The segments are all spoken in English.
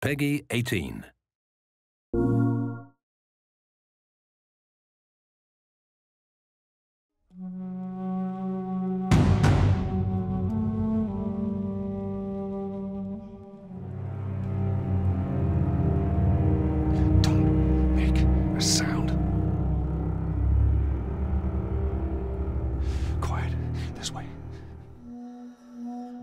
Peggy 18. Don't make a sound. Quiet. This way.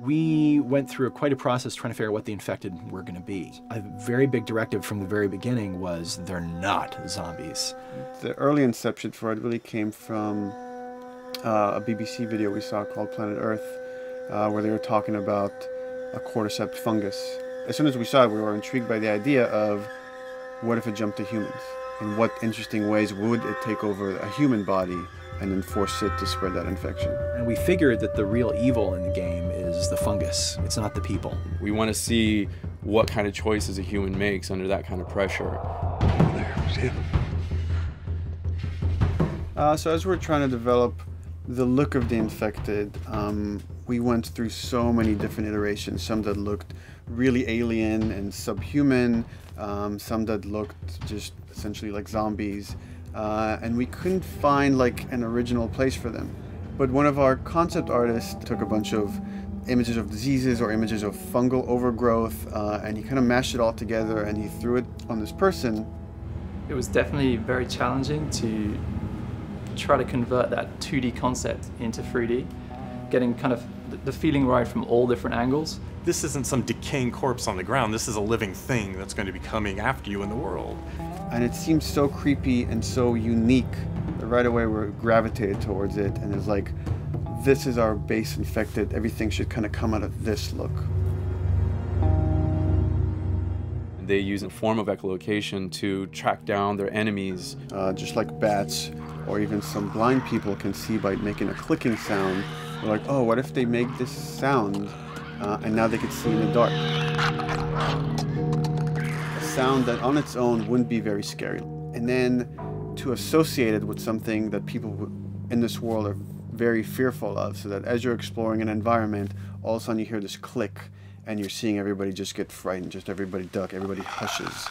We went through quite a process trying to figure out what the infected were going to be. A very big directive from the very beginning was they're not zombies. The early inception for it really came from a BBC video we saw called Planet Earth, where they were talking about a cordyceps fungus. As soon as we saw it, we were intrigued by the idea of what if it jumped to humans? In what interesting ways would it take over a human body and then force it to spread that infection? And we figured that the real evil in the game is the fungus. It's not the people. We want to see what kind of choices a human makes under that kind of pressure. There's him. So as we're trying to develop the look of the infected, we went through so many different iterations, some that looked really alien and subhuman, some that looked just essentially like zombies, and we couldn't find like an original place for them. But one of our concept artists took a bunch of images of diseases or images of fungal overgrowth, and he kind of mashed it all together and he threw it on this person. It was definitely very challenging to try to convert that 2D concept into 3D, getting kind of the feeling right from all different angles. This isn't some decaying corpse on the ground. This is a living thing that's going to be coming after you in the world. And it seemed so creepy and so unique that right away we gravitated towards it, and it's like, this is our base infected. Everything should kind of come out of this look. They use a form of echolocation to track down their enemies. Just like bats or even some blind people can see by making a clicking sound. They're like, oh, what if they make this sound and now they can see in the dark? A sound that on its own wouldn't be very scary. And then to associate it with something that people in this world are very fearful of, so that as you're exploring an environment, all of a sudden you hear this click and you're seeing everybody just get frightened, just everybody duck, everybody hushes.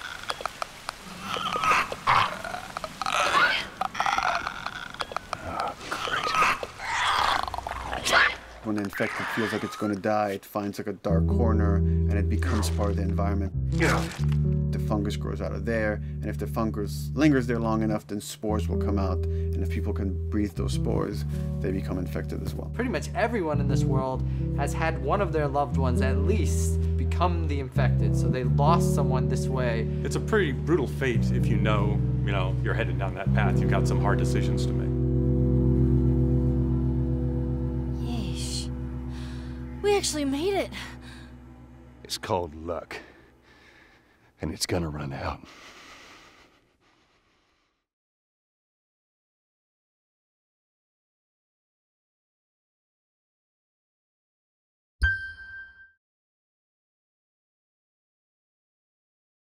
When the infected feels like it's going to die, it finds like a dark corner and it becomes part of the environment. The fungus grows out of there, and if the fungus lingers there long enough, then spores will come out, and if people can breathe those spores, they become infected as well. Pretty much everyone in this world has had one of their loved ones at least become the infected, so they lost someone this way. It's a pretty brutal fate if you know, you're headed down that path. You've got some hard decisions to make. Yeesh. We actually made it. It's called luck. And it's gonna run out.